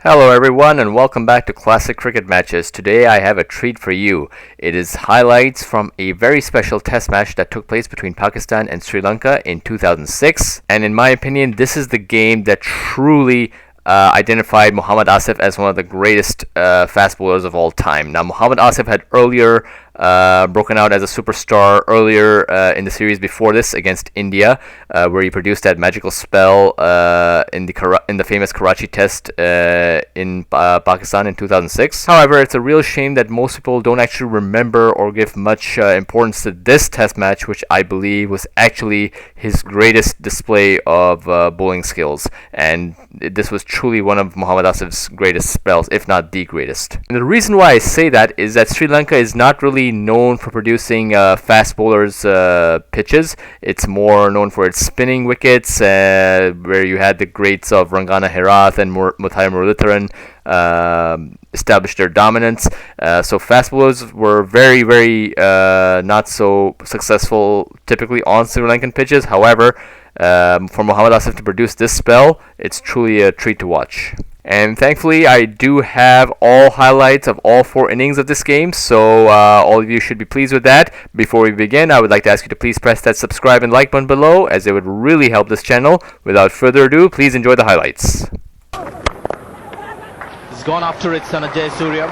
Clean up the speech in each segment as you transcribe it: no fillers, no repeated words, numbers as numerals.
Hello everyone and welcome back to Classic Cricket Matches. Today I have a treat for you. It is highlights from a very special test match that took place between Pakistan and Sri Lanka in 2006. And in my opinion, this is the game that truly identified Muhammad Asif as one of the greatest fast bowlers of all time. Now, Muhammad Asif had earlier broken out as a superstar earlier in the series before this against India, where he produced that magical spell in the famous Karachi Test in Pakistan in 2006. However, it's a real shame that most people don't actually remember or give much importance to this Test match, which I believe was actually his greatest display of bowling skills, and this was truly one of Muhammad Asif's greatest spells, if not the greatest. And the reason why I say that is that Sri Lanka is not really known for producing fast bowlers pitches. It's more known for its spinning wickets, where you had the greats of Rangana Herath and Muthai Muralitharan established their dominance. So fast bowlers were very not so successful typically on Sri Lankan pitches. However, for Muhammad Asif to produce this spell, it's truly a treat to watch. And thankfully, I do have all highlights of all 4 innings of this game, so all of you should be pleased with that. Before we begin, I would like to ask you to please press that subscribe and like button below, as it would really help this channel. Without further ado, please enjoy the highlights. He's gone after it, Sana Jayasuriya.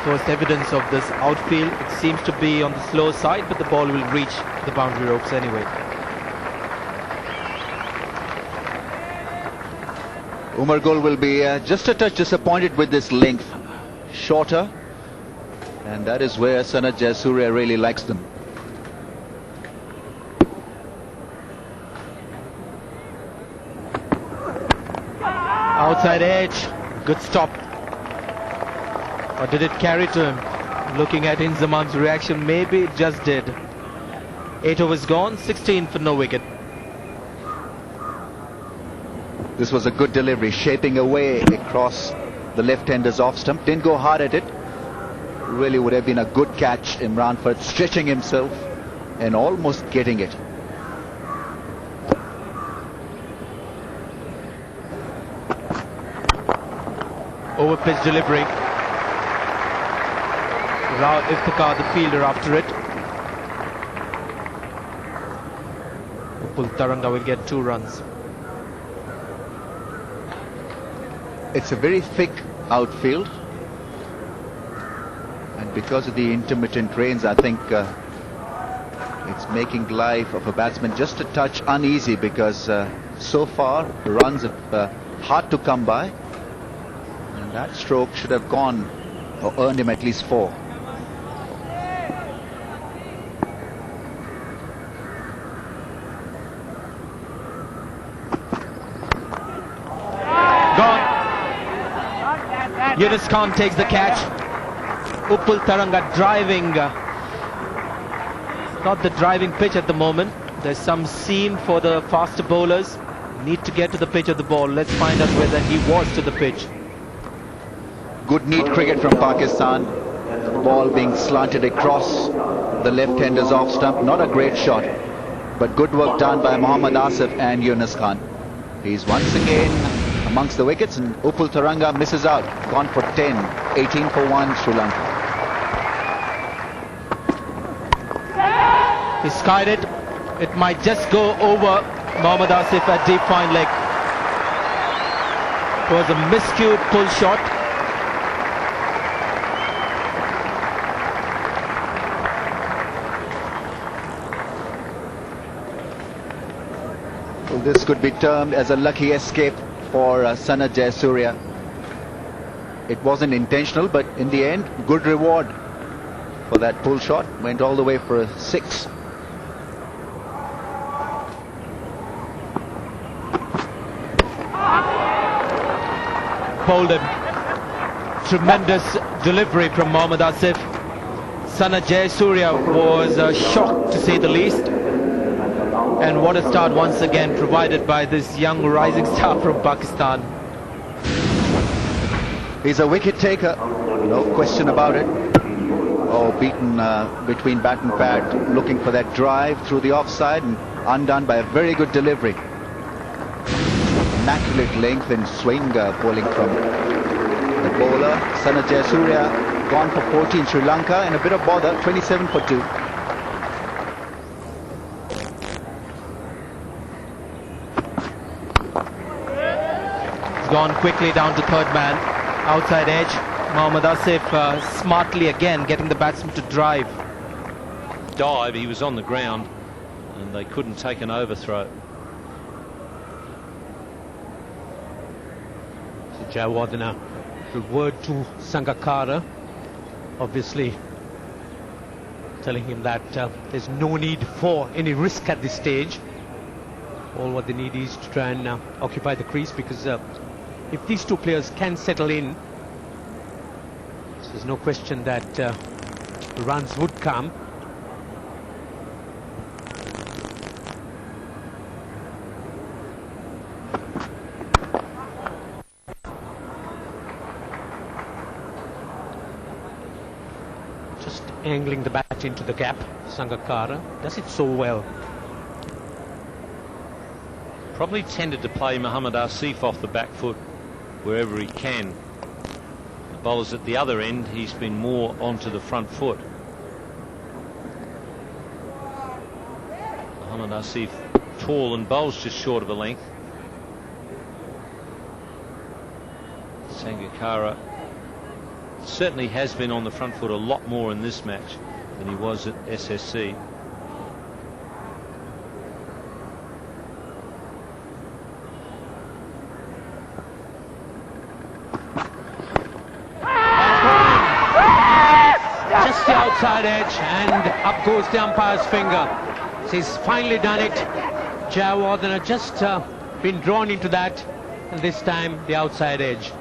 First evidence of this outfield. It seems to be on the slow side, but the ball will reach the boundary ropes anyway. Umar Gul will be just a touch disappointed with this length, shorter, and that is where Sana Jayasuriya really likes them. Outside edge, good stop. Or did it carry to him? Looking at Inzamam's reaction, maybe it just did. 8 overs gone, 16 for no wicket. This was a good delivery, shaping away across the left-hander's off stump. Didn't go hard at it. Really would have been a good catch. Imran Farhat stretching himself and almost getting it. Over pitch delivery. Rao Iftikhar, the fielder, after it. Upul Taranga will get 2 runs. It's a very thick outfield, and because of the intermittent rains, I think it's making life of a batsman just a touch uneasy, because so far runs have hard to come by, and that stroke should have gone or earned him at least 4. Yunus Khan takes the catch. Upul Taranga driving. Not the driving pitch at the moment. There's some seam for the faster bowlers. Need to get to the pitch of the ball. Let's find out whether he was to the pitch. Good neat cricket from Pakistan. Ball being slanted across the left-hander's off stump. Not a great shot, but good work done by Muhammad Asif and Yunus Khan. He's once again amongst the wickets, and Upul Taranga misses out. Gone for 10, 18 for 1 Sri Lanka. He skied it. It might just go over Muhammad Asif at deep fine leg. It was a miscued pull shot. Well, this could be termed as a lucky escape for Sana Jayasuriya. It wasn't intentional, but in the end, good reward for that pull shot. Went all the way for a 6. Bowled him. Tremendous delivery from Muhammad Asif. Sana Jayasuriya was shocked, to say the least. And what a start once again provided by this young rising star from Pakistan. He's a wicket taker, no question about it. Oh, beaten between bat and pad, looking for that drive through the offside and undone by a very good delivery. immaculate length and swing bowling from the bowler. Sana Jayasuriya gone for 14. Sri Lanka and a bit of bother, 27 for 2. He's gone quickly down to third man. Outside edge. Muhammad Asif smartly again getting the batsman to drive. Dive, he was on the ground and they couldn't take an overthrow. So Jayawardene will word to Sangakkara, obviously telling him that there's no need for any risk at this stage. All what they need is to try and occupy the crease, because if these two players can settle in, there's no question that the runs would come. Just angling the bat into the gap. Sangakkara does it so well. Probably tended to play Muhammad Asif off the back foot wherever he can. The bowlers at the other end, he's been more onto the front foot. Muhammad Asif tall and bowls just short of a length. Sangakkara certainly has been on the front foot a lot more in this match than he was at SSC. Just the outside edge, and up goes the umpire's finger. So he's finally done it. Jayawardene just been drawn into that, and this time the outside edge.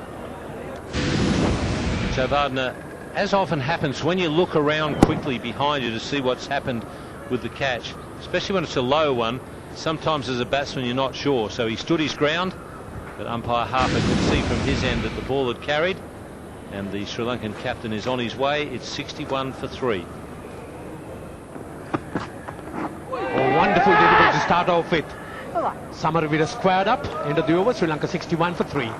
Jayawardene, as often happens when you look around quickly behind you to see what's happened with the catch, especially when it's a low one, sometimes as a batsman you're not sure. So he stood his ground, but umpire Harper could see from his end that the ball had carried, and the Sri Lankan captain is on his way. It's 61 for 3. Oh, wonderful delivery to start off with. Samaravira squared up, end of the over, Sri Lanka 61 for 3.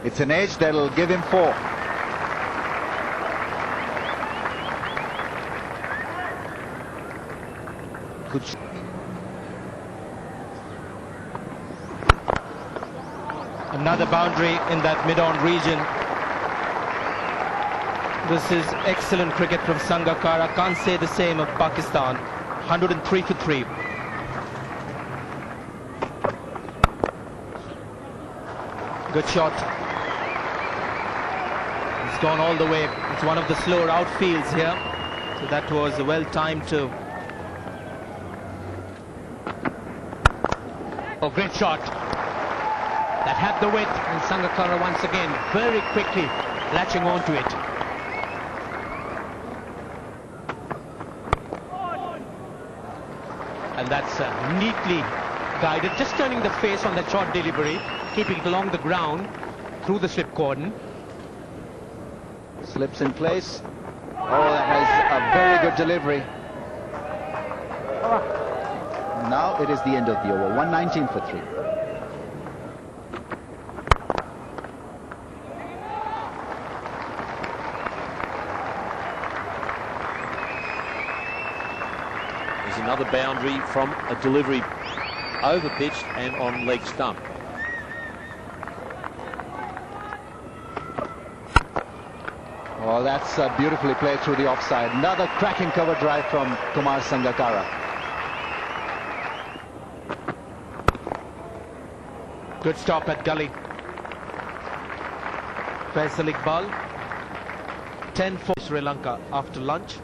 It's an edge that'll give him 4. Good. Another boundary in that mid-on region. This is excellent cricket from Sangakkara. Can't say the same of Pakistan. 103 for 3. Good shot. It's gone all the way. It's one of the slower outfields here. So that was well timed too. Oh, great shot. That had the width, and Sangakkara once again very quickly latching onto it. And that's neatly guided, just turning the face on that short delivery, keeping it along the ground through the slip cordon. Slips in place. Oh, that has a very good delivery. Now it is the end of the over. 119 for 3. There's another boundary from a delivery over pitched and on leg stump. Oh, that's beautifully played through the offside. Another cracking cover drive from Kumar Sangakkara. Good stop at gully. Faisal Iqbal. 10 for Sri Lanka after lunch.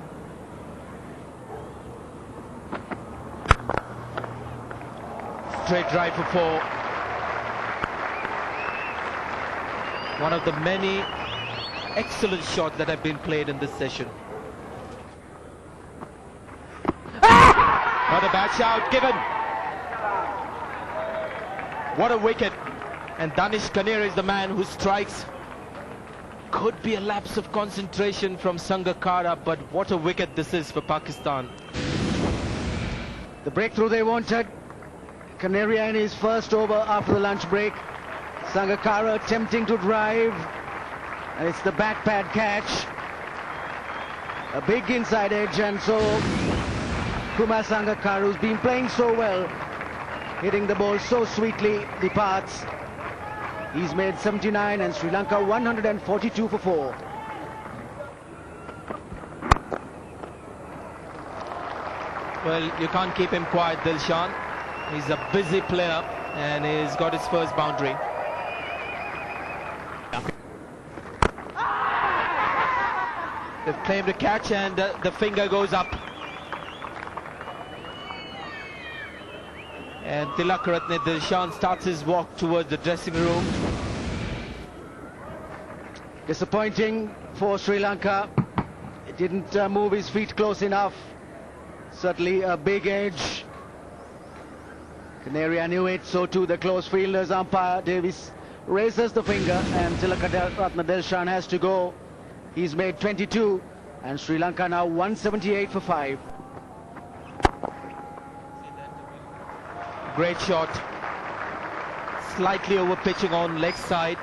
Straight drive for 4. One of the many excellent shots that have been played in this session. Not a bad shout given. What a wicket. And Danish Kanir is the man who strikes could be a lapse of concentration from Sangakkara, but what a wicket this is for Pakistan. The breakthrough they wanted. Canaria in his first over after the lunch break. Sangakkara attempting to drive, and it's the back pad catch. A big inside edge, and so Kumar Sangakkara, who's been playing so well, hitting the ball so sweetly, departs. He's made 79 and Sri Lanka 142 for 4. Well, you can't keep him quiet, Dilshan. He's a busy player and he's got his first boundary. They've claimed a catch and the finger goes up. And Tilakaratne Dilshan starts his walk towards the dressing room. Disappointing for Sri Lanka. It didn't move his feet close enough. Certainly a big edge. Canaria knew it, so too the close fielders. Umpire Davis raises the finger and Tilakaratne Dilshan has to go. He's made 22 and Sri Lanka now 178 for 5. Great shot. Slightly over pitching on leg side,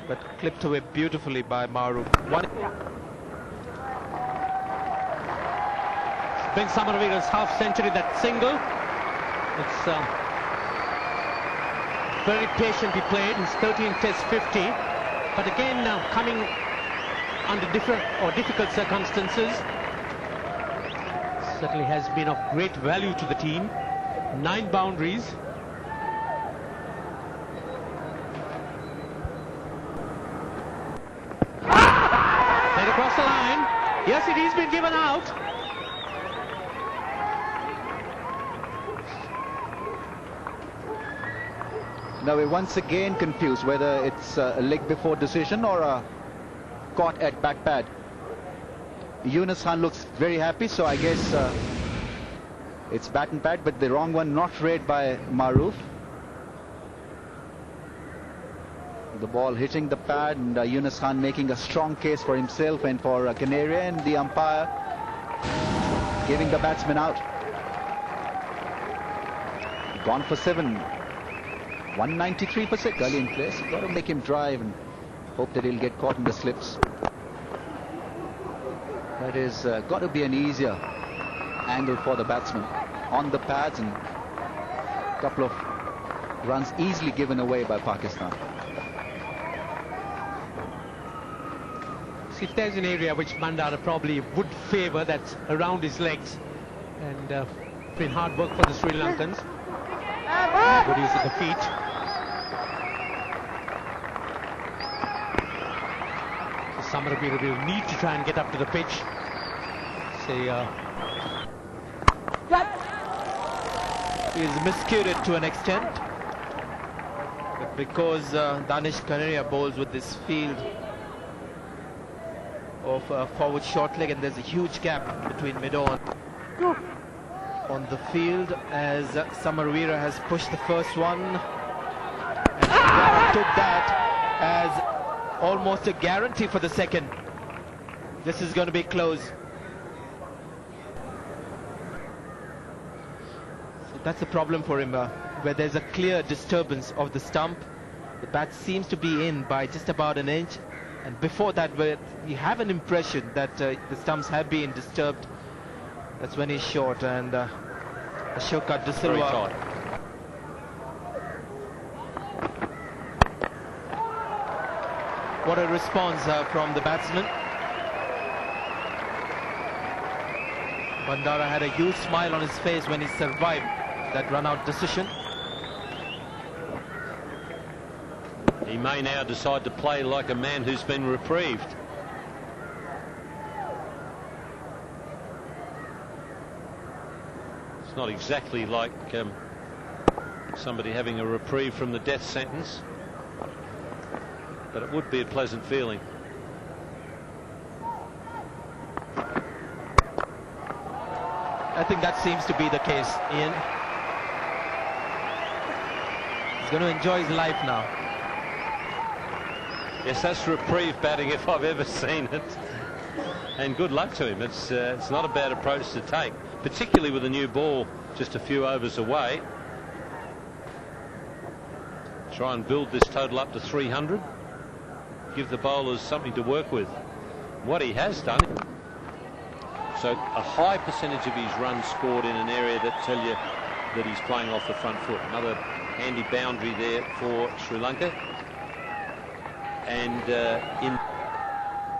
but clipped away beautifully by Maru. Ben Samaraveera's half century, that single. It's very patiently played. He's 13 Test 50, but again now coming under different or difficult circumstances. Certainly has been of great value to the team. 9 boundaries. Played across the line. Yes, it has been given out. Now we're once again confused whether it's a leg before decision or a caught at back pad. Yunus Khan looks very happy, so I guess it's bat and pad, but the wrong one, not read by Maroof. The ball hitting the pad, and Yunus Khan making a strong case for himself and for Canaria, and the umpire giving the batsman out. Gone for 7. 193 for 6. Early in place. You've got to make him drive and hope that he'll get caught in the slips. That is got to be an easier angle for the batsman on the pads, and a couple of runs easily given away by Pakistan. See, if there's an area which Mandara probably would favour, that's around his legs, and been hard work for the Sri Lankans. Good use of the feet. Samaraveera will need to try and get up to the pitch. He is miscued to an extent, but because Danish Canaria bowls with this field of forward short leg, and there's a huge gap between mid-on on the field, as Samaraveera has pushed the first one and took that as almost a guarantee for the second. This is going to be close. So that's the problem for him, where there's a clear disturbance of the stump. The bat seems to be in by just about an inch, and before that, where you have an impression that the stumps have been disturbed, that's when he's short. And Ashoka De Silva what a response from the batsman. Bandara had a huge smile on his face when he survived that run-out decision. He may now decide to play like a man who's been reprieved. It's not exactly like somebody having a reprieve from the death sentence, but it would be a pleasant feeling. I think that seems to be the case, Ian. He's going to enjoy his life now. Yes, that's reprieve batting if I've ever seen it. And good luck to him. It's not a bad approach to take, particularly with a new ball just a few overs away. Try and build this total up to 300. Give the bowlers something to work with. What he has done. So a high percentage of his runs scored in an area that tell you that he's playing off the front foot. Another handy boundary there for Sri Lanka. And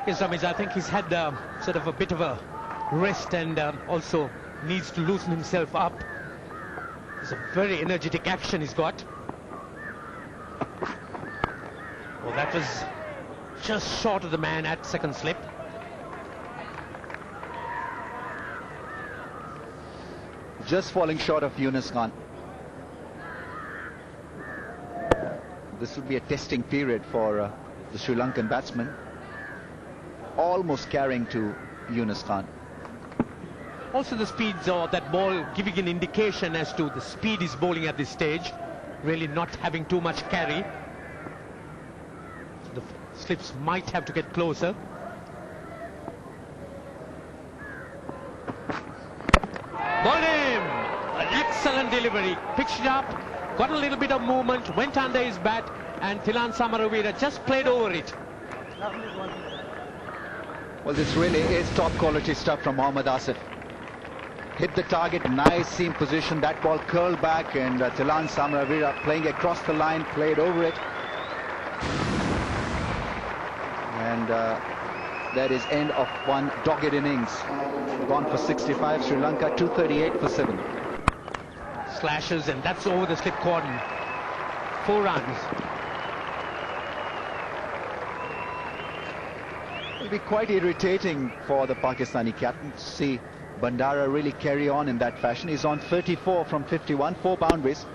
Yes, Ramesh, I think he's had sort of a bit of a rest and also needs to loosen himself up. It's a very energetic action he's got. Well, that was just short of the man at second slip. Just falling short of Yunus Khan. This would be a testing period for the Sri Lankan batsman. Almost carrying to Yunus Khan. Also the speeds or that ball giving an indication as to the speed he's bowling at this stage. Really not having too much carry. The slips might have to get closer. Bowled him! An excellent delivery. Pitched it up, got a little bit of movement, went under his bat, and Thilan Samaravira just played over it. Well, this really is top quality stuff from Muhammad Asif. Hit the target, nice seam position. That ball curled back, and Thilan Samaravira playing across the line, played over it. And that is end of one dogged innings. Gone for 65, Sri Lanka 238 for 7. Slashes, and that's over the slip cordon. 4 runs. It'll be quite irritating for the Pakistani captain to see Bandara really carry on in that fashion. He's on 34 from 51, 4 boundaries.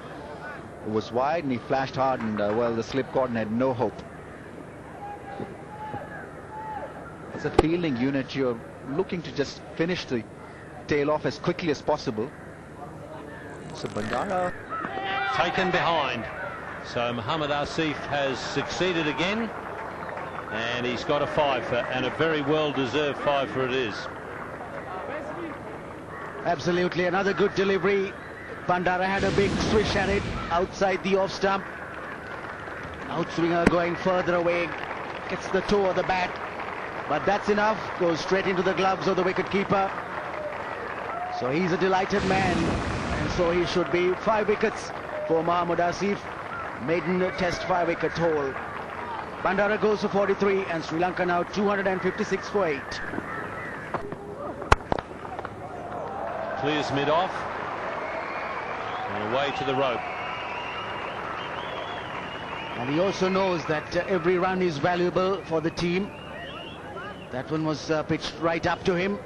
It was wide and he flashed hard, and well, the slip cordon had no hope. As a fielding unit, you're looking to just finish the tail off as quickly as possible. So Bandara taken behind. So Muhammad Asif has succeeded again, and he's got a 5 and a very well-deserved 5 for it is. Absolutely, another good delivery. Bandara had a big swish at it outside the off stump. Outswinger going further away, gets the toe of the bat, but that's enough. Goes straight into the gloves of the wicketkeeper. So he's a delighted man, and so he should be. 5 wickets for Muhammad Asif. Maiden test 5-wicket haul. Bandara goes for 43, and Sri Lanka now 256 for 8. Clears mid-off and away to the rope. And he also knows that every run is valuable for the team. That one was pitched right up to him,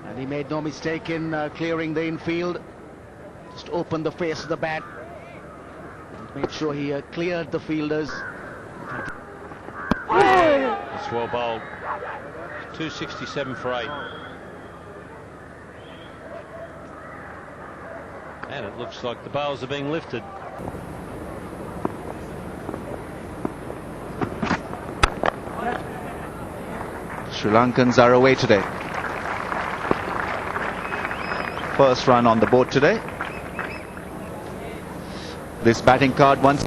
and he made no mistake in clearing the infield. Just opened the face of the bat and made sure he cleared the fielders. It's well bowled. 267 for 8. And it looks like the bails are being lifted. Sri Lankans are away today. First run on the board today. This batting card once.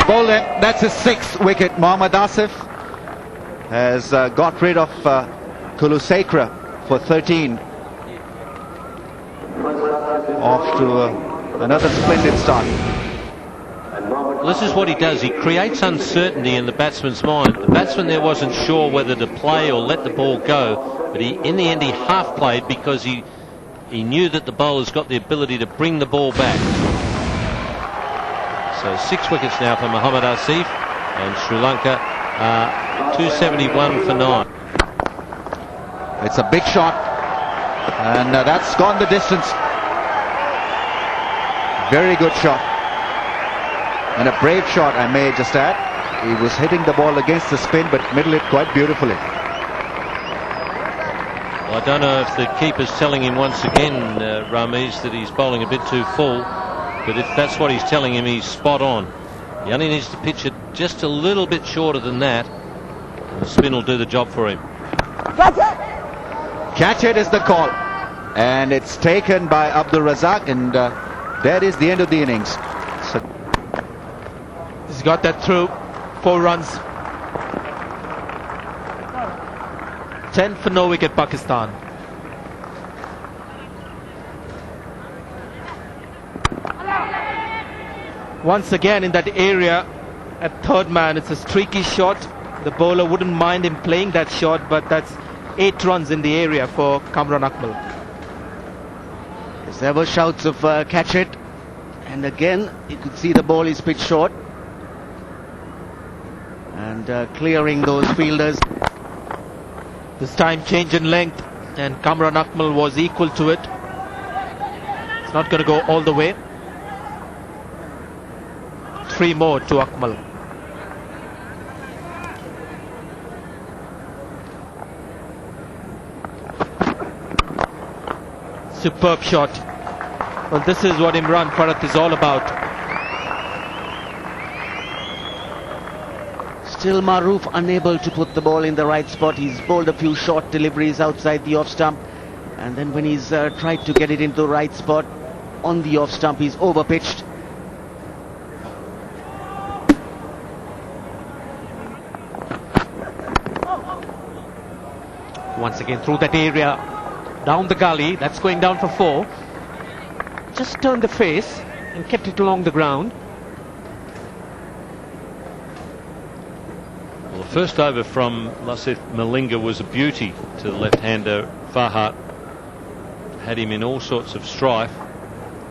Bowled in. That's his 6th wicket. Muhammad Asif has got rid of Kulusekara for 13. Off to another splendid start. Well, this is what he does. He creates uncertainty in the batsman's mind. The batsman there wasn't sure whether to play or let the ball go, but in the end he half played because he knew that the bowler's got the ability to bring the ball back. So 6 wickets now for Muhammad Asif, and Sri Lanka 271 for 9. It's a big shot, and that's gone the distance. Very good shot, and a brave shot, I may just add. He was hitting the ball against the spin, but middled it quite beautifully. Well, I don't know if the keeper's telling him once again, Ramesh, that he's bowling a bit too full. but if that's what he's telling him, he's spot on. He only needs to pitch it just a little bit shorter than that, and the spin will do the job for him. Catch it is the call, and it's taken by Abdul Razak, and that is the end of the innings. So He's got that through. 4 runs. 10 for no wicket Pakistan. Once again in that area at third man, it's a streaky shot. The bowler wouldn't mind him playing that shot, but that's 8 runs in the area for Kamran Akmal. Yes, there were shouts of catch it, and again you could see the ball is pitched short and clearing those fielders. This time change in length, and Kamran Akmal was equal to it. It's not going to go all the way. 3 more to Akmal. Superb shot. Well, this is what Imran Farhat is all about. Still Maroof unable to put the ball in the right spot. He's bowled a few short deliveries outside the off stump, and then when he's tried to get it into the right spot on the off stump, he's over pitched. Once again through that area, down the gully, that's going down for 4. Just turned the face and kept it along the ground. Well, the first over from Lasith Malinga was a beauty to the left-hander Farhat. Had him in all sorts of strife,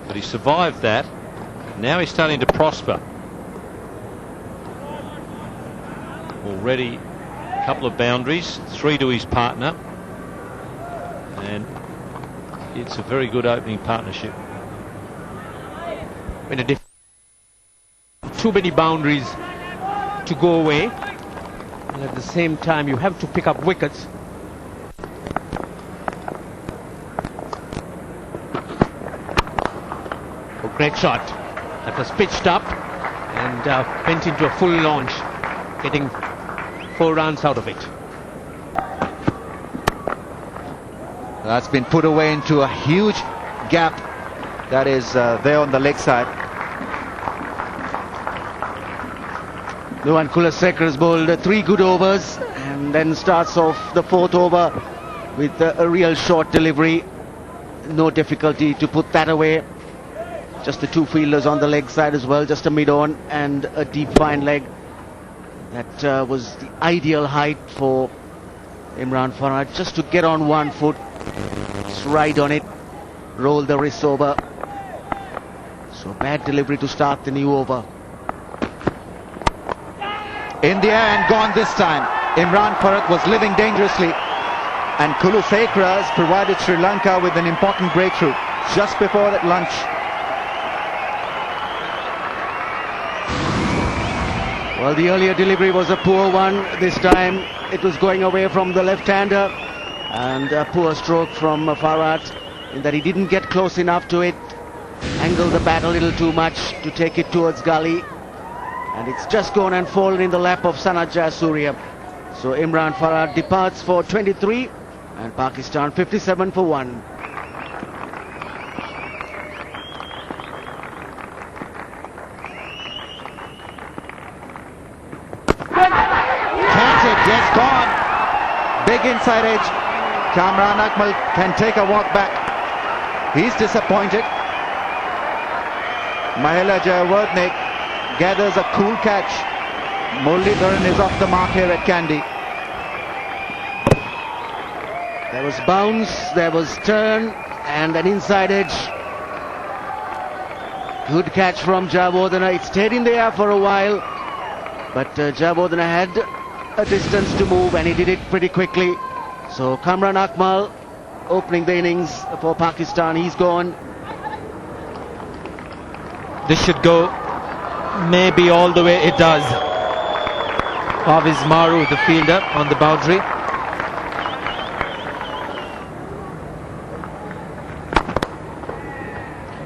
but he survived that. Now he's starting to prosper. Already a couple of boundaries, 3 to his partner, and it's a very good opening partnership. Too many boundaries to go away, and at the same time you have to pick up wickets. Oh, great shot. That was pitched up and went into a full launch, getting 4 runs out of it. that's been put away into a huge gap that is there on the leg side. Nuwan Kulasekar has bowled 3 good overs and then starts off the 4th over with a real short delivery. No difficulty to put that away. Just the 2 fielders on the leg side as well, just a mid-on and a deep fine leg. That was the ideal height for Imran Farhat, just to get on 1 foot, just ride on it, roll the wrists over. So bad delivery to start the new over. In the air and gone this time. Imran Farhat was living dangerously, and Kulasekar has provided Sri Lanka with an important breakthrough just before that lunch. Well, the earlier delivery was a poor one. This time it was going away from the left-hander, and a poor stroke from Farhat in that he didn't get close enough to it, angled the bat a little too much to take it towards gully, and it's just gone and fallen in the lap of Sanat Jayasuriya. So Imran Farhat departs for 23 and Pakistan 57 for 1. Yes, gone. Big inside edge. Kamran Akmal can take a walk back. He's disappointed. Mahela Jayawardene gathers a cool catch. Muralidharan is off the mark here at Kandy. There was bounce, there was turn, and an inside edge. Good catch from Jayawardene. It stayed in the air for a while, but Jayawardene had a distance to move, and he did it pretty quickly. So Kamran Akmal opening the innings for Pakistan. He's gone. This should go maybe all the way. It does. Parvez Maru, the fielder, on the boundary.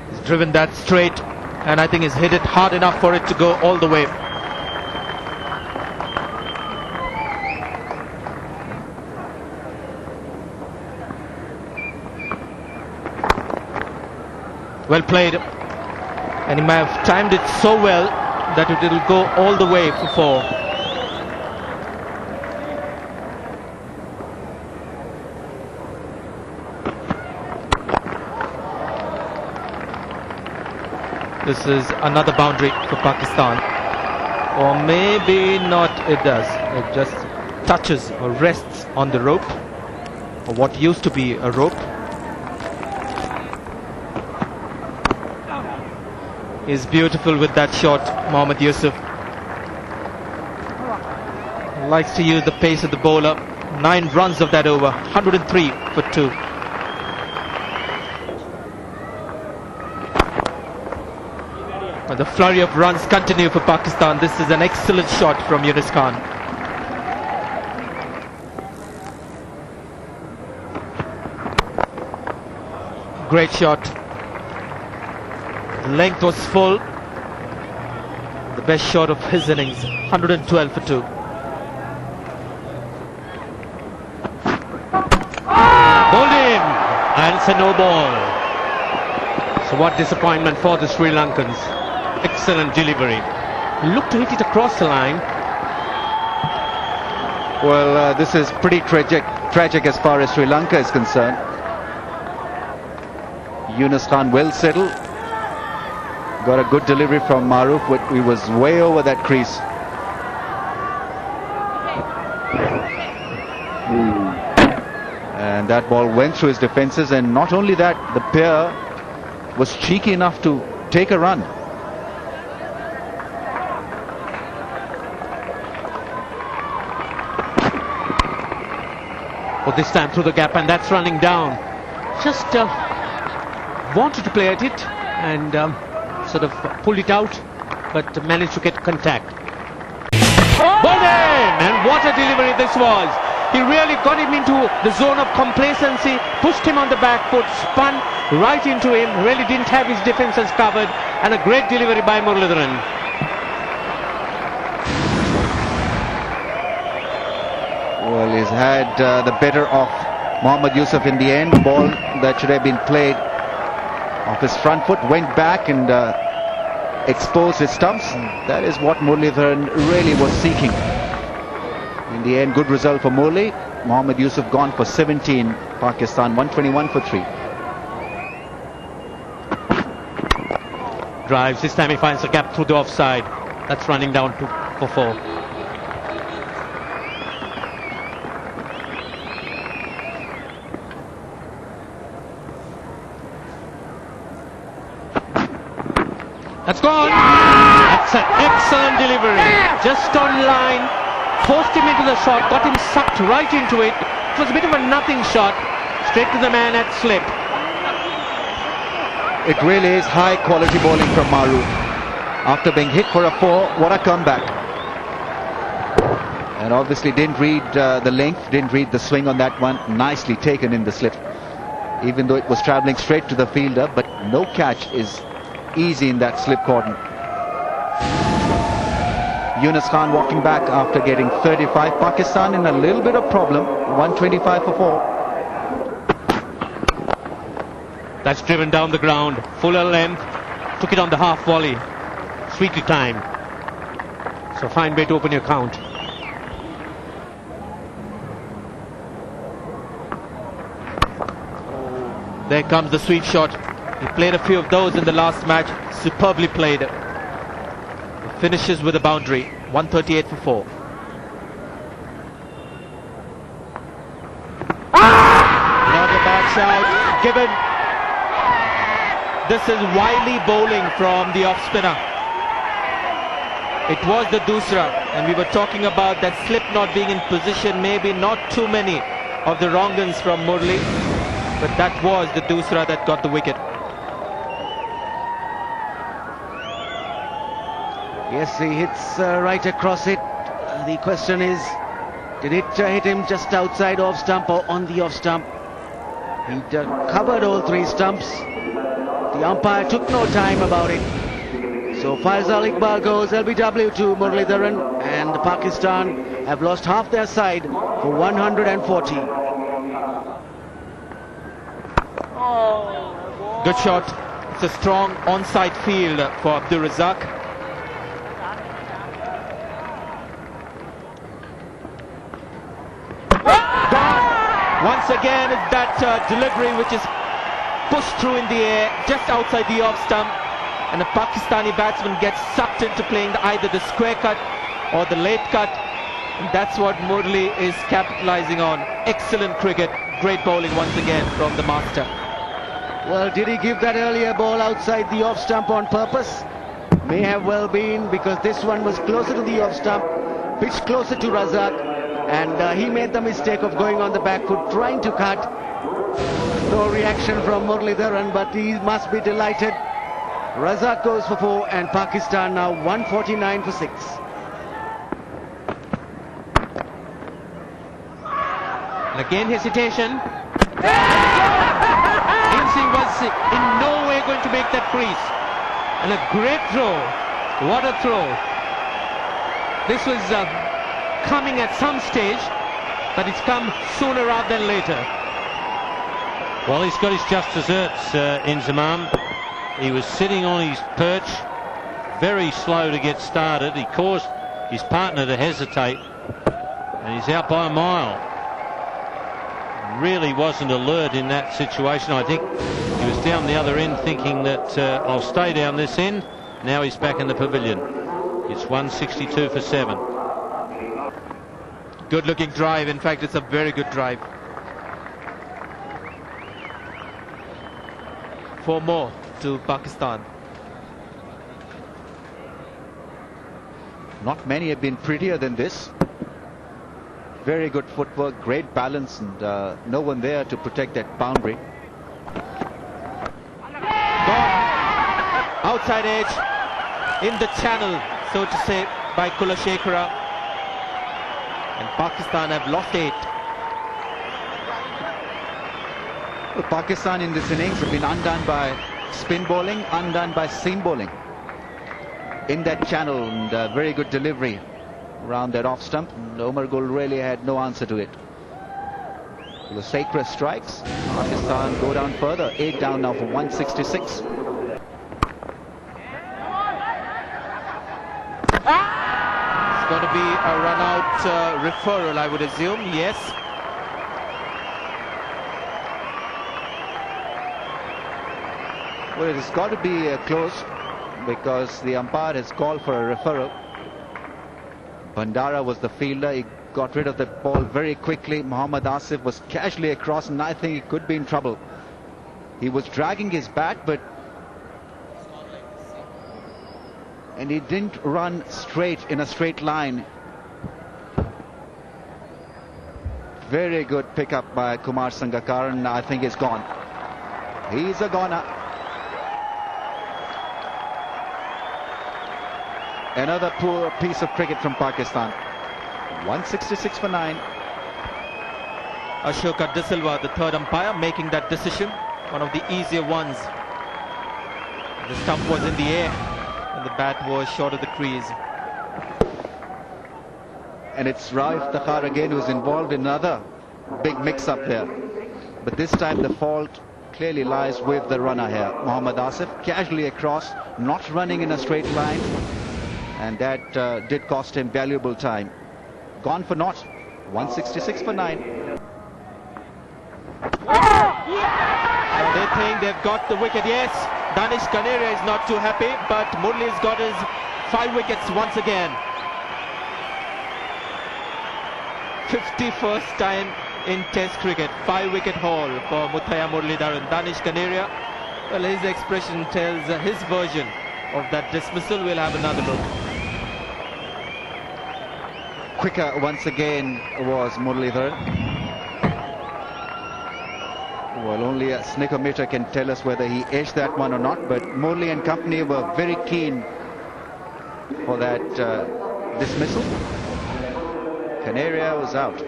He's driven that straight and I think he's hit it hard enough for it to go all the way. Well played, and he may have timed it so well that it will go all the way for 4. This is another boundary for Pakistan, or maybe not. It does. It just touches or rests on the rope, or what used to be a rope. Is beautiful with that shot, Mohammad Yusuf. Likes to use the pace of the bowler. 9 runs of that over, 103 for 2. But the flurry of runs continue for Pakistan. This is an excellent shot from Yunus Khan. Great shot. Length was full. The best shot of his innings, 112 for 2. Bowled in, and it's a no ball. So what disappointment for the Sri Lankans. Excellent delivery. Looked to hit it across the line. Well, this is pretty tragic as far as Sri Lanka is concerned. Yunus Khan well settled. Got a good delivery from Maruf, but he was way over that crease. And that ball went through his defences, and not only that, the pair was cheeky enough to take a run. But this time through the gap, and that's running down. Just wanted to play at it and sort of pulled it out, but managed to get contact. Bowled in! And what a delivery this was. He really got him into the zone of complacency, pushed him on the back foot, spun right into him, really didn't have his defences covered, and a great delivery by Muralidharan. Well, he's had the better of Mohammad Yusuf in the end. Ball that should have been played off his front foot went back and exposed his stumps. That is what Muralidharan really was seeking. In the end, good result for Murli. Mohammad Yusuf gone for 17. Pakistan 121 for 3. Drives, this time he finds a gap through the offside. That's running down for 4. That's gone. That's an excellent delivery. Just on line, forced him into the shot, got him sucked right into it. It was a bit of a nothing shot, straight to the man at slip. It really is high quality bowling from Maru. After being hit for a 4, what a comeback. And obviously didn't read the length, didn't read the swing on that one. Nicely taken in the slip. Even though it was travelling straight to the fielder, but no catch is easy in that slip cordon. Yunus Khan walking back after getting 35. Pakistan in a little bit of problem. 125 for 4. That's driven down the ground, fuller length, took it on the half volley, sweetly timed. So fine way to open your count. There comes the sweet shot. He played a few of those in the last match, superbly played. He finishes with a boundary, 138 for 4. Not a bad shout, given. This is wily bowling from the off spinner. It was the doosra, and we were talking about that slip not being in position, maybe not too many of the wrong uns from Murli, but that was the doosra that got the wicket. Yes, he hits right across it. The question is, did it hit him just outside off stump or on the off stump? He covered all 3 stumps. The umpire took no time about it. So Faisal Iqbal goes LBW to Muralidharan, and Pakistan have lost half their side for 140. Good shot. It's a strong onside field for Abdul Razak. Once again, it's that delivery which is pushed through in the air just outside the off stump, and the Pakistani batsman gets sucked into playing either the square cut or the late cut, and that's what Murli is capitalizing on. Excellent cricket, great bowling once again from the master. Well, did he give that earlier ball outside the off stump on purpose? May have well been, because this one was closer to the off stump, pitched closer to Razak, and he made the mistake of going on the back foot, trying to cut. No reaction from Muralidharan, but he must be delighted. Razak goes for 4, and Pakistan now 149 for 6. And again hesitation. Singh was in no way going to make that crease, and a great throw. What a throw. This was coming at some stage, but it's come sooner rather than later. Well, he's got his just desserts in Zamam. He was sitting on his perch, very slow to get started. He caused his partner to hesitate, and he's out by a mile. Really wasn't alert in that situation. I think he was down the other end thinking that I'll stay down this end. Now he's back in the pavilion. It's 162 for 7. Good looking drive. In fact, it's a very good drive. 4 more to Pakistan. Not many have been prettier than this. Very good footwork, great balance, and no one there to protect that boundary. Gone. Outside edge, in the channel, so to say, by Kulashekara. And Pakistan have lost 8. Well, Pakistan in this innings have been undone by spin bowling, undone by seam bowling. In that channel, and very good delivery around that off stump, and Omar Gul really had no answer to it. The sacred strikes. Pakistan go down further, 8 down now for 166. It's going to be a run out referral, I would assume. Yes. Well, it has got to be close, because the umpire has called for a referral. Bandara was the fielder. He got rid of the ball very quickly. Muhammad Asif was casually across, and I think he could be in trouble. He was dragging his bat, and he didn't run straight in a straight line. Very good pickup by Kumar Sangakkara, and I think he's gone. He's a goner. Another poor piece of cricket from Pakistan. 166 for 9. Ashoka De Silva, the third umpire, making that decision. One of the easier ones. The stump was in the air and the bat was short of the crease. And it's Raif Takhar again who's involved in another big mix-up there. But this time the fault clearly lies with the runner here. Muhammad Asif casually across, not running in a straight line. And that did cost him valuable time. Gone for naught. 166 for 9. They think they've got the wicket. Yes, Danish Kaneria is not too happy, but Murli's got his 5 wickets once again. 51st time in Test cricket. 5-wicket haul for Muthaiya Muralidharan. Danish Kaneria, well, his expression tells his version of that dismissal. We'll have another look. Quicker once again was Muralidharan. Well, only a snickometer can tell us whether he edged that one or not, but Murli and company were very keen for that dismissal. Kaneria was out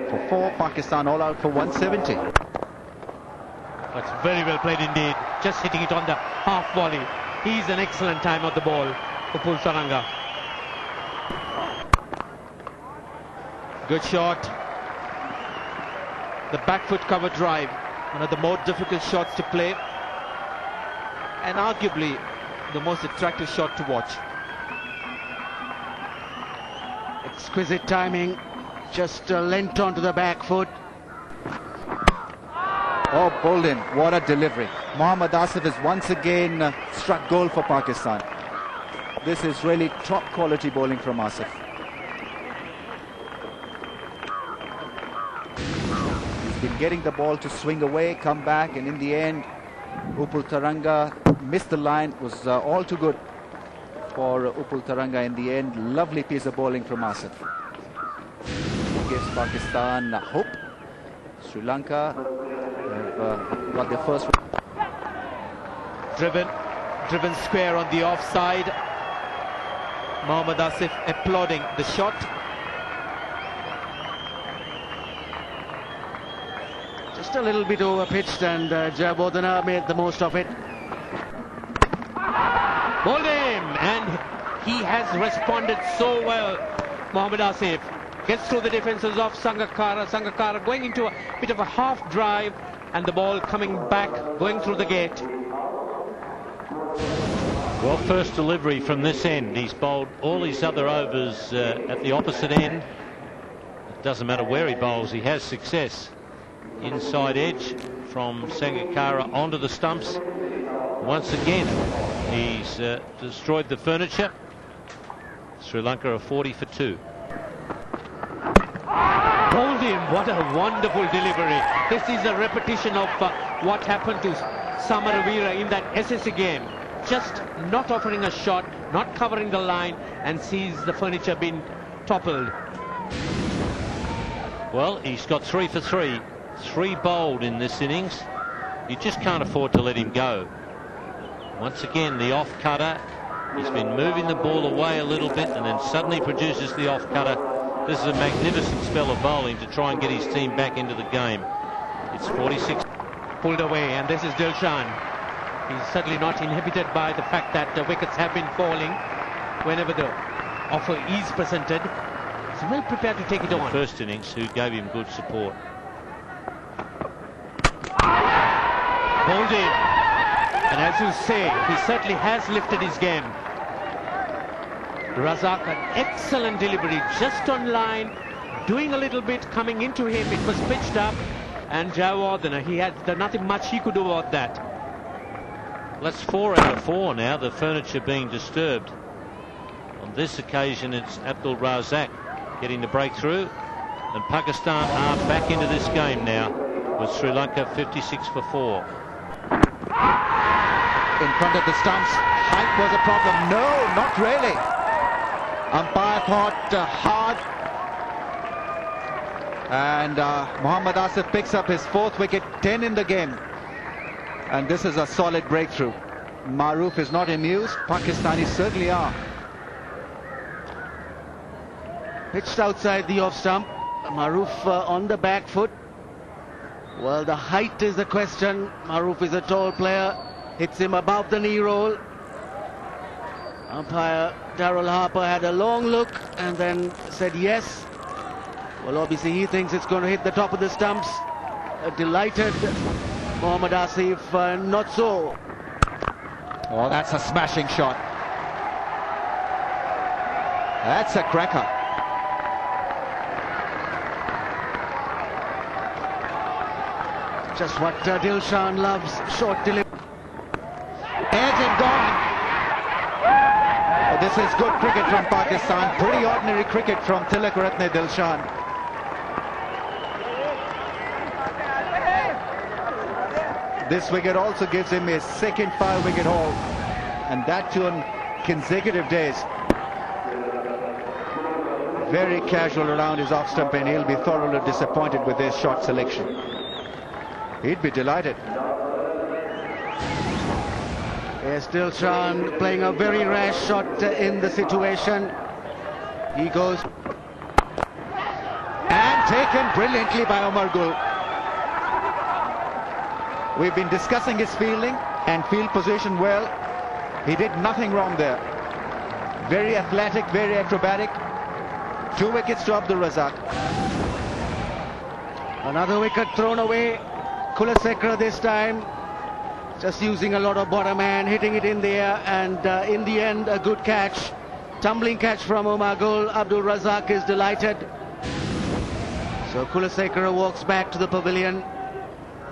for 4, Pakistan all out for 170. That's very well played indeed. Just hitting it on the half volley. He's an excellent time of the ball for Upul Taranga. Good shot. The back foot cover drive, one of the more difficult shots to play, and arguably the most attractive shot to watch. Exquisite timing, just lent onto the back foot. Oh, bowled in. What a delivery. Muhammad Asif has once again struck goal for Pakistan. This is really top quality bowling from Asif. He's been getting the ball to swing away, come back, and in the end, Upul Taranga missed the line. It was all too good for Upul Taranga in the end. Lovely piece of bowling from Asif. Gives Pakistan hope. Sri Lanka have got their first. Driven square on the offside. Mohammad Asif applauding the shot. Just a little bit over pitched, and Jayawardene made the most of it. Bowled him, and he has responded so well. Mohammad Asif gets through the defences of Sangakkara. Sangakkara going into a bit of a half drive, and the ball coming back, going through the gate. Well, first delivery from this end. He's bowled all his other overs at the opposite end. It doesn't matter where he bowls, he has success. Inside edge from Sangakkara onto the stumps. Once again, he's destroyed the furniture. Sri Lanka are 40 for 2. Bowled him, what a wonderful delivery. This is a repetition of what happened to Samaravira in that SSC game. Just not offering a shot, not covering the line, and sees the furniture being toppled. Well, he's got 3 for 3. 3 bowled in this innings. You just can't afford to let him go. Once again, the off cutter. He's been moving the ball away a little bit and then suddenly produces the off cutter. This is a magnificent spell of bowling to try and get his team back into the game. It's 46. Pulled away, and this is Dilshan. He's certainly not inhibited by the fact that the wickets have been falling whenever the offer is presented. He's well prepared to take it on. First innings, who gave him good support. Bowled in, and as you say, he certainly has lifted his game. Razak, an excellent delivery, just on line, doing a little bit, coming into him. It was pitched up, and Jayawardene, he had nothing much he could do about that. Well, that's 4 out of 4 now, the furniture being disturbed. On this occasion, it's Abdul Razak getting the breakthrough, and Pakistan are back into this game now with Sri Lanka 56 for 4. In front of the stumps, height was a problem. No, not really. Umpire thought hard, and Muhammad Asif picks up his 4th wicket, 10 in the game, and this is a solid breakthrough. Maroof is not amused. Pakistanis certainly are. Pitched outside the off stump. Maroof on the back foot. Well, the height is the question. Maroof is a tall player. Hits him above the knee roll. Umpire Darrell Harper had a long look and then said yes. Well, obviously he thinks it's going to hit the top of the stumps. Delighted Mohammad Asif, not so. Oh, that's a smashing shot. That's a cracker. Just what Dilshan loves, short delivery. Edge and gone. Oh, this is good cricket from Pakistan. Pretty ordinary cricket from Tilakaratne Dilshan. This wicket also gives him his second 5-wicket haul, and that too on consecutive days. Very casual around his off stump, and he'll be thoroughly disappointed with his shot selection. He'd be delighted. Yes, Dilshan playing a very rash shot in the situation. He goes And taken brilliantly by Omar Gul. We've been discussing his fielding and field position well. He did nothing wrong there. Very athletic, very acrobatic. 2 wickets to Abdul Razak. Another wicket thrown away. Kulasekara this time just using a lot of bottom hand, hitting it in the air, and in the end a good catch. Tumbling catch from Umagul. Abdul Razak is delighted. So Kulasekara walks back to the pavilion.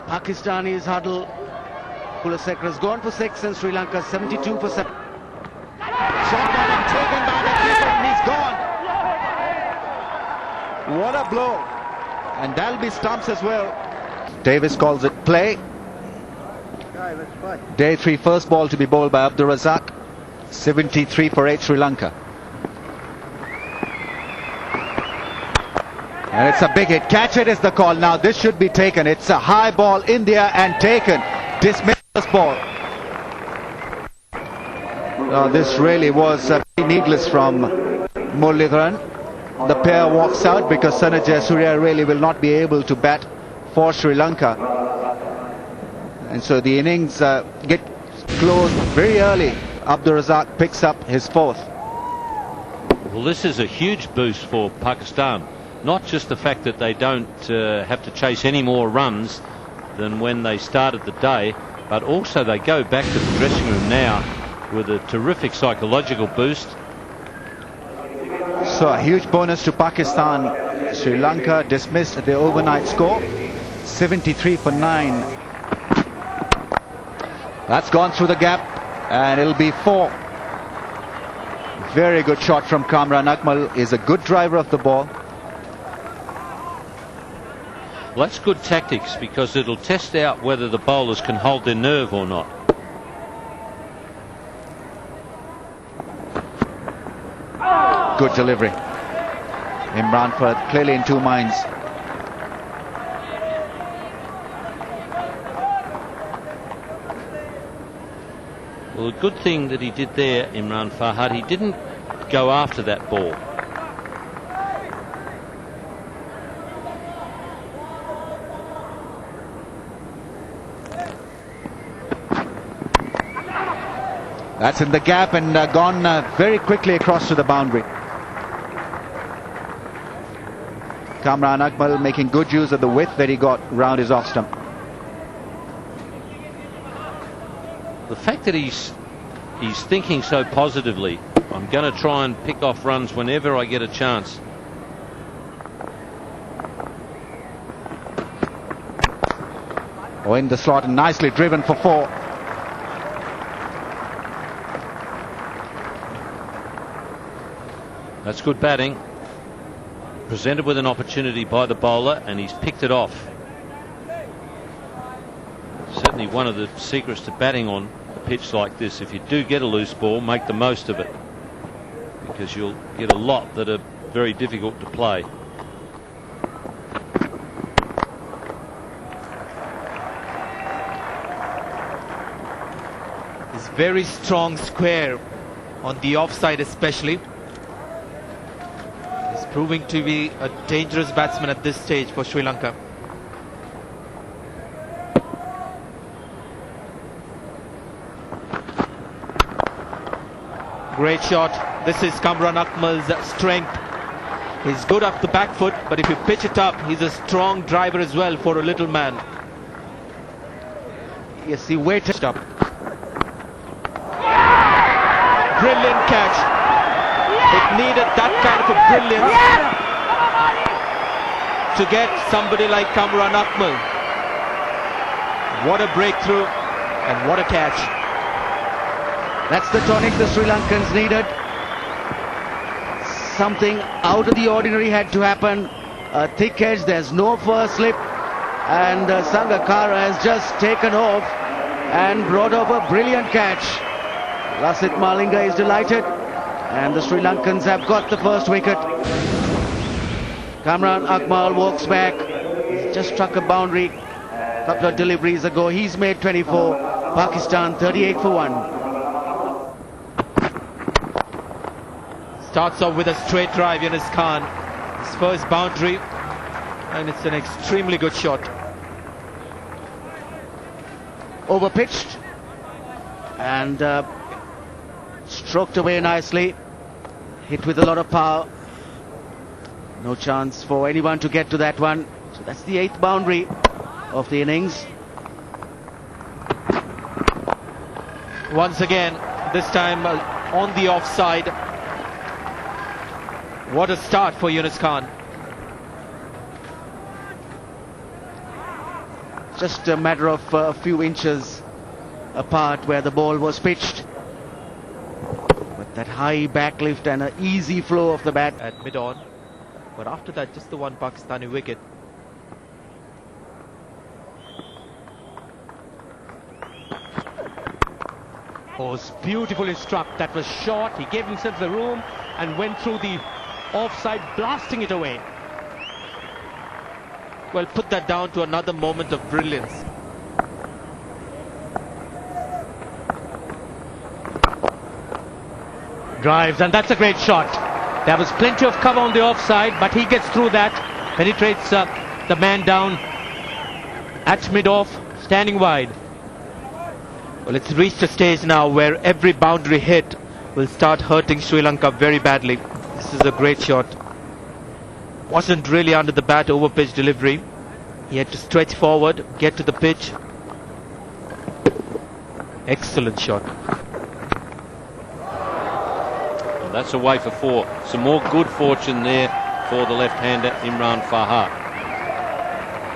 Pakistani's huddle. Kulasekara's gone for 6 and Sri Lanka 72 for 7. Shot ball taken by the keeper and he's gone. What a blow. And that'll be stumps as well. Davis calls it play. Day 3 first ball to be bowled by Abdul Razak. 73 for 8 Sri Lanka. And it's a big hit. Catch it is the call now. This should be taken. It's a high ball in the air and taken. Dismissed this ball. This really was needless from Muralidharan. The pair walks out because Sana Jayasuriya really will not be able to bat for Sri Lanka. And so the innings get closed very early. Abdul Razak picks up his 4th. Well, this is a huge boost for Pakistan. Not just the fact that they don't have to chase any more runs than when they started the day, but also they go back to the dressing room now with a terrific psychological boost. So a huge bonus to Pakistan. Sri Lanka dismissed the overnight score. 73 for 9. That's gone through the gap and it'll be 4. Very good shot from Kamran Akmal. Is a good driver of the ball. Well, that's good tactics because it'll test out whether the bowlers can hold their nerve or not. Good delivery. Imran Farhad clearly in 2 minds. Well, the good thing that he did there, Imran Farhad, he didn't go after that ball. That's in the gap and gone very quickly across to the boundary. Kamran Akmal making good use of the width that he got round his off stump. The fact that he's thinking so positively, I'm going to try and pick off runs whenever I get a chance. Oh, in the slot and nicely driven for 4. That's good batting. Presented with an opportunity by the bowler and he's picked it off. Certainly one of the secrets to batting on a pitch like this, if you do get a loose ball, make the most of it, because you'll get a lot that are very difficult to play. It's very strong square on the offside especially. He's proving to be a dangerous batsman at this stage for Sri Lanka. Great shot. This is Kamran Akmal's strength. He's good off the back foot, but if you pitch it up, he's a strong driver as well for a little man. Yes, he waited up. Brilliant catch. It needed that kind of a brilliance to get somebody like Kamran Akmal. What a breakthrough and what a catch. That's the tonic the Sri Lankans needed. Something out of the ordinary had to happen. A thick edge, there's no first slip, and Sangakkara has just taken off and brought off a brilliant catch. Lasith Malinga is delighted, and the Sri Lankans have got the first wicket. Kamran Akmal walks back. He's just struck a boundary a couple of deliveries ago. He's made 24. Pakistan 38 for 1. Starts off with a straight drive, Yunus Khan. His first boundary, and it's an extremely good shot. Overpitched, and stroked away nicely. Hit with a lot of power. No chance for anyone to get to that one. So that's the 8th boundary of the innings. Once again, this time on the offside. What a start for Yunus Khan. Just a matter of a few inches apart where the ball was pitched. With that high backlift and an easy flow of the bat. At mid-on. But after that, just the one Pakistani wicket. Was beautifully struck. That was short. He gave himself the room and went through the offside, blasting it away. Well, put that down to another moment of brilliance. Drives, and that's a great shot. There was plenty of cover on the offside, but he gets through that, penetrates the man down at mid-off, standing wide. Well, it's reached a stage now where every boundary hit will start hurting Sri Lanka very badly. This is a great shot. Wasn't really under the bat, over pitch delivery. He had to stretch forward, get to the pitch. Excellent shot. Well, that's away for 4. Some more good fortune there for the left-hander Imran Farhat.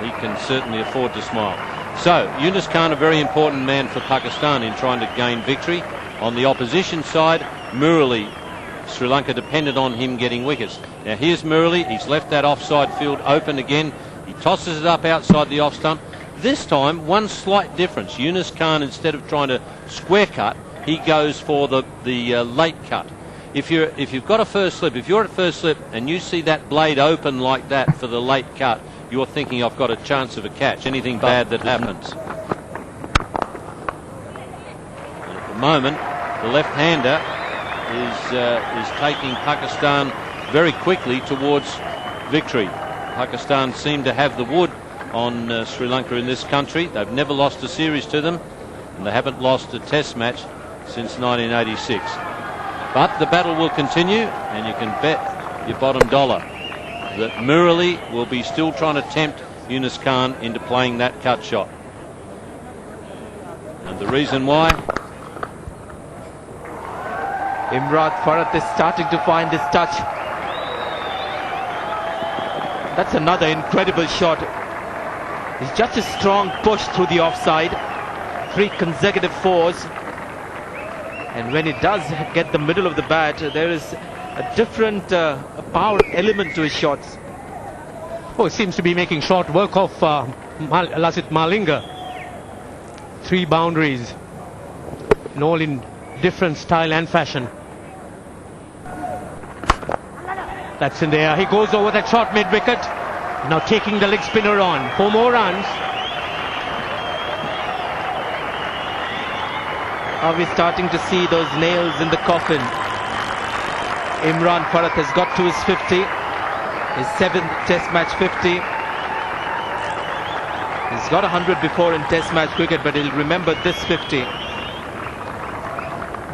He can certainly afford to smile. So, Yunus Khan, a very important man for Pakistan in trying to gain victory. On the opposition side, Murali, Sri Lanka depended on him getting wickets. Now here's Murali, he's left that offside field open again. He tosses it up outside the off stump. This time, one slight difference. Yunus Khan, instead of trying to square cut, he goes for the late cut. If you've got a first slip, if you're at first slip and you see that blade open like that for the late cut, you're thinking I've got a chance of a catch. Anything bad that happens. And at the moment, the left-hander is taking Pakistan very quickly towards victory. Pakistan seem to have the wood on Sri Lanka in this country. They've never lost a series to them, and they haven't lost a test match since 1986. But the battle will continue, and you can bet your bottom dollar that Murali will be still trying to tempt Yunus Khan into playing that cut shot. And the reason why? Imran Farhat is starting to find his touch. That's another incredible shot. It's just a strong push through the offside. 3 consecutive 4s. And when it does get the middle of the bat, there is a different power element to his shots. Oh, he seems to be making short work of Lasith Malinga. 3 boundaries, and all in different style and fashion. That's in the air. He goes over that short mid-wicket. Now taking the leg spinner on. 4 more runs. Are we starting to see those nails in the coffin? Imran Farhat has got to his 50. His 7th test match 50. He's got 100 before in test match cricket, but he'll remember this 50.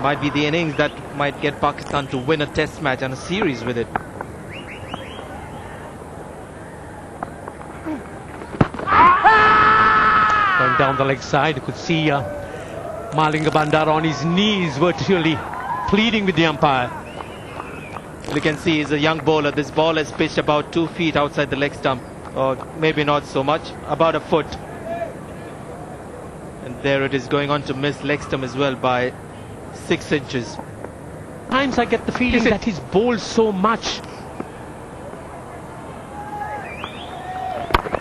Might be the innings that might get Pakistan to win a test match and a series with it. Going down the leg side, you could see Malinga Bandara on his knees, virtually pleading with the umpire. You can see he's a young bowler. This ball has pitched about 2 feet outside the leg stump, or maybe not so much, about a foot. And there it is, going on to miss leg stump as well by 6 inches. Times I get the feeling that he's bowled so much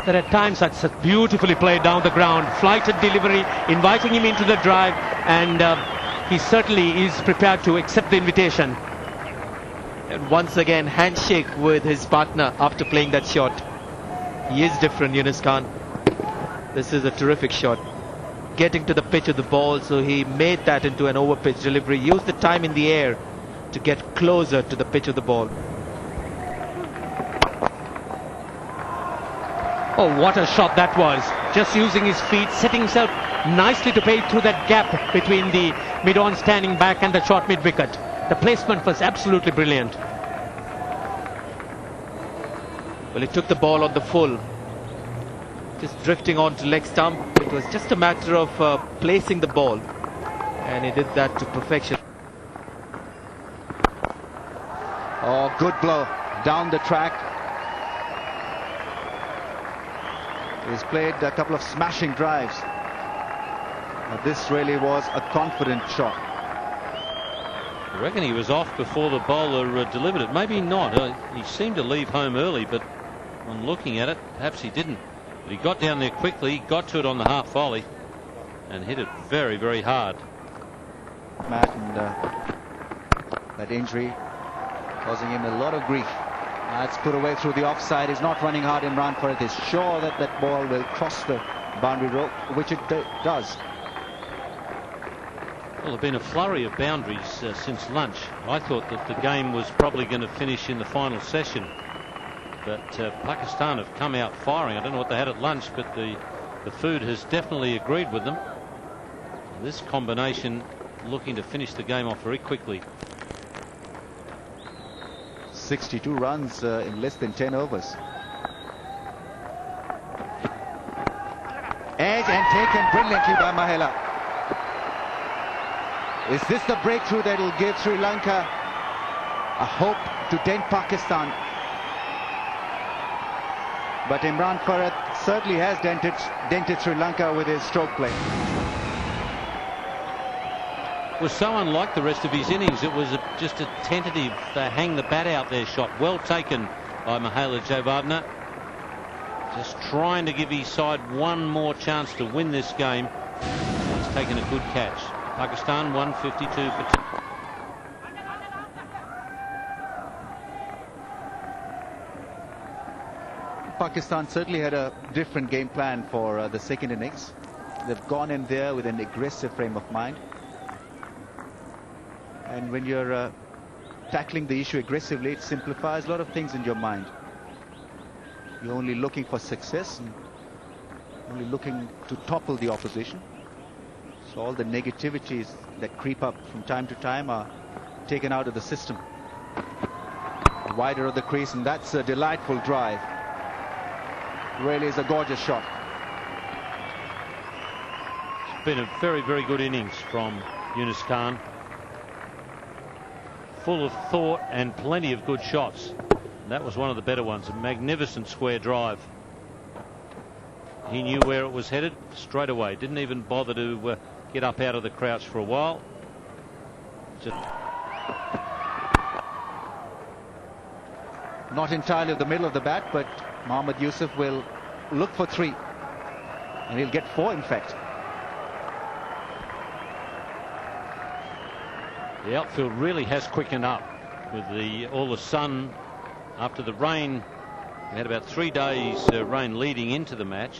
that at times that's beautifully played down the ground, flighted delivery, inviting him into the drive, and he certainly is prepared to accept the invitation. And once again, handshake with his partner after playing that shot. He is different, Yunus Khan. This is a terrific shot. Getting to the pitch of the ball, so he made that into an over pitch delivery. Used the time in the air to get closer to the pitch of the ball. Oh, what a shot that was. Just using his feet, setting himself nicely to play through that gap between the mid-on standing back and the short mid-wicket. The placement was absolutely brilliant. Well, he took the ball on the full, just drifting onto leg stump. It was just a matter of placing the ball, and he did that to perfection. Oh, good blow down the track. He's played a couple of smashing drives. This really was a confident shot. I reckon he was off before the bowler delivered it. Maybe not. He seemed to leave home early, but on looking at it, perhaps he didn't. But he got down there quickly, got to it on the half volley, and hit it very, very hard. Matt, and that injury causing him a lot of grief. That's put away through the offside. He's not running hard. Imran Farhat is sure that that ball will cross the boundary rope, which it does. Well, there have been a flurry of boundaries since lunch. I thought that the game was probably going to finish in the final session, but Pakistan have come out firing. I don't know what they had at lunch, but the food has definitely agreed with them. This combination looking to finish the game off very quickly. 62 runs in less than 10 overs. Edge and taken brilliantly by Mahela. Is this the breakthrough that will give Sri Lanka a hope to dent Pakistan? But Imran Farhat certainly has dented Sri Lanka with his stroke play. Was so unlike the rest of his innings. It was just a tentative hang the bat out there shot. Well taken by Mahela Jayawardene. Just trying to give his side one more chance to win this game. He's taken a good catch. Pakistan 152 for 2. Pakistan certainly had a different game plan for the second innings. They've gone in there with an aggressive frame of mind. And when you're tackling the issue aggressively, it simplifies a lot of things in your mind. You're only looking for success and only looking to topple the opposition. So all the negativities that creep up from time to time are taken out of the system. Wider of the crease, and that's a delightful drive. Really is a gorgeous shot. It's been a very, very good innings from Yunus Khan. Full of thought and plenty of good shots. And that was one of the better ones. A magnificent square drive. He knew where it was headed straight away. Didn't even bother to get up out of the crouch for a while. Just not entirely of the middle of the bat, but Mohammad Yusuf will look for 3. And he'll get 4, in fact. The outfield really has quickened up with all the sun after the rain. We had about 3 days rain leading into the match,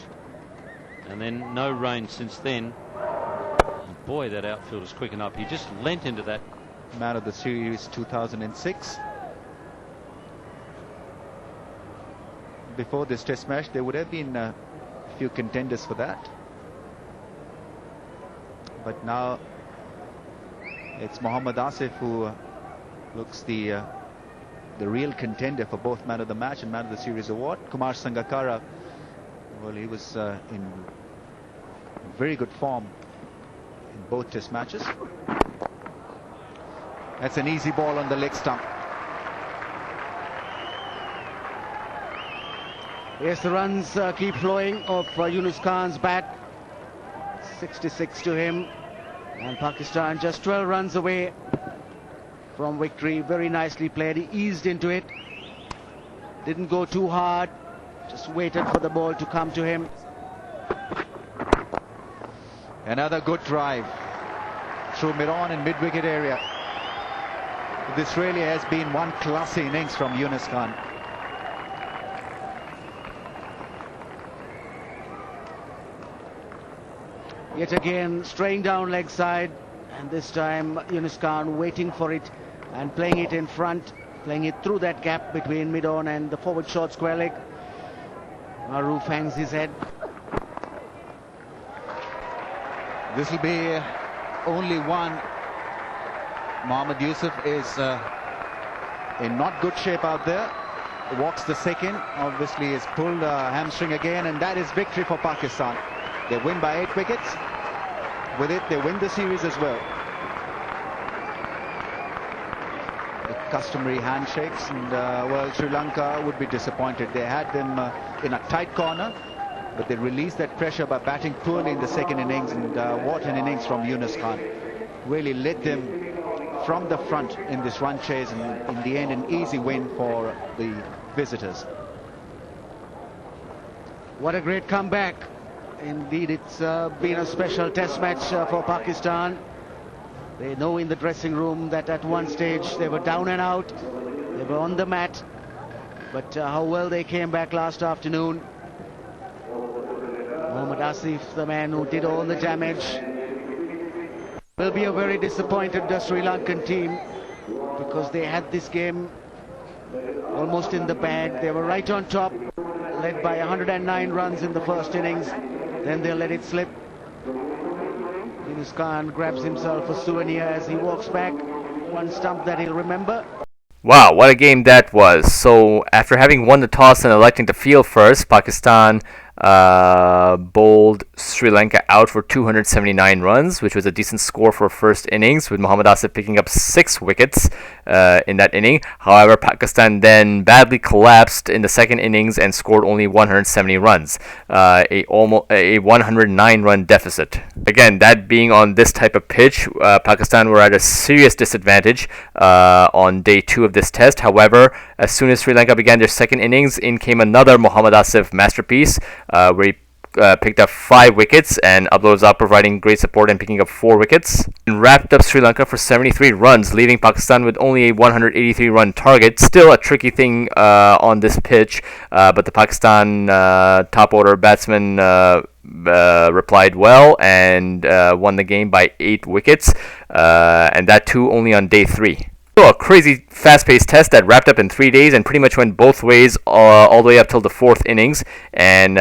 and then no rain since then. And boy, that outfield has quickened up. He just lent into that. Man of the series 2006. Before this test match, there would have been a few contenders for that, but now it's Muhammad Asif who looks the real contender for both Man of the Match and Man of the Series award. Kumar Sangakkara, well, he was in very good form in both test matches. That's an easy ball on the leg stump. Yes, the runs keep flowing off Yunus Khan's bat. 66 to him. And Pakistan just 12 runs away from victory. Very nicely played. He eased into it. Didn't go too hard. Just waited for the ball to come to him. Another good drive through mid-on and mid-wicket area. This really has been one classy innings from Yunus Khan. Yet again, straying down leg side, and this time Yunus Khan waiting for it and playing it in front, playing it through that gap between mid-on and the forward short square leg. Maroof hangs his head. This will be only one Mohammad Yusuf is in not good shape out there. Walks the second, obviously is pulled a hamstring again, and that is victory for Pakistan. They win by 8 wickets. With it, they win the series as well. The customary handshakes, and well, Sri Lanka would be disappointed. They had them in a tight corner, but they released that pressure by batting poorly in the second innings, and what an innings from Yunus Khan. Really led them from the front in this run chase, and in the end an easy win for the visitors. What a great comeback. Indeed, it's been a special test match for Pakistan. They know in the dressing room that at one stage they were down and out, they were on the mat, but how well they came back last afternoon. Muhammad Asif, the man who did all the damage, will be a very disappointed Sri Lankan team, because they had this game almost in the bag. They were right on top, led by 109 runs in the first innings. Then they let it slip. Yunus Khan grabs himself a souvenir as he walks back. One stump that he'll remember. Wow, what a game that was. So after having won the toss and electing to field first, Pakistan bowled Sri Lanka out for 279 runs, which was a decent score for first innings, with Muhammad Asif picking up 6 wickets in that inning. However, Pakistan then badly collapsed in the second innings and scored only 170 runs, a 109-run deficit. Again, that being on this type of pitch, Pakistan were at a serious disadvantage on day 2 of this test. However, as soon as Sri Lanka began their second innings, in came another Muhammad Asif masterpiece, where he picked up 5 wickets, and Abdul Razak providing great support and picking up 4 wickets, and wrapped up Sri Lanka for 73 runs, leaving Pakistan with only a 183-run target. Still a tricky thing on this pitch, but the Pakistan top order batsmen replied well and won the game by 8 wickets, and that too only on day 3. A crazy fast-paced test that wrapped up in 3 days and pretty much went both ways all the way up till the 4th innings, and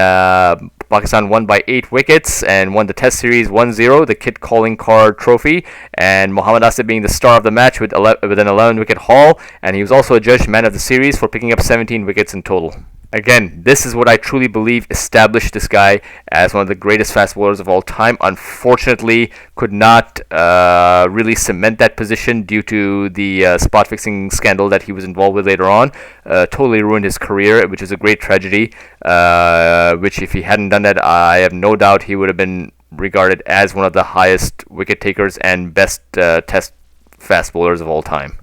Pakistan won by 8 wickets and won the test series 1-0, the Kit Calling Card Trophy, and Mohammad Asif being the star of the match with an 11-wicket haul, and he was also adjudged man of the series for picking up 17 wickets in total. Again, this is what I truly believe established this guy as one of the greatest fast bowlers of all time. Unfortunately, could not really cement that position due to the spot fixing scandal that he was involved with later on. Totally ruined his career, which is a great tragedy, which if he hadn't done that, I have no doubt he would have been regarded as one of the highest wicket takers and best test fast bowlers of all time.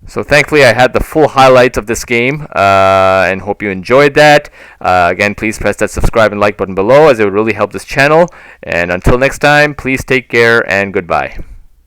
So thankfully I had the full highlights of this game, and hope you enjoyed that. Again, please press that subscribe and like button below, as it would really help this channel. And until next time, please take care and goodbye.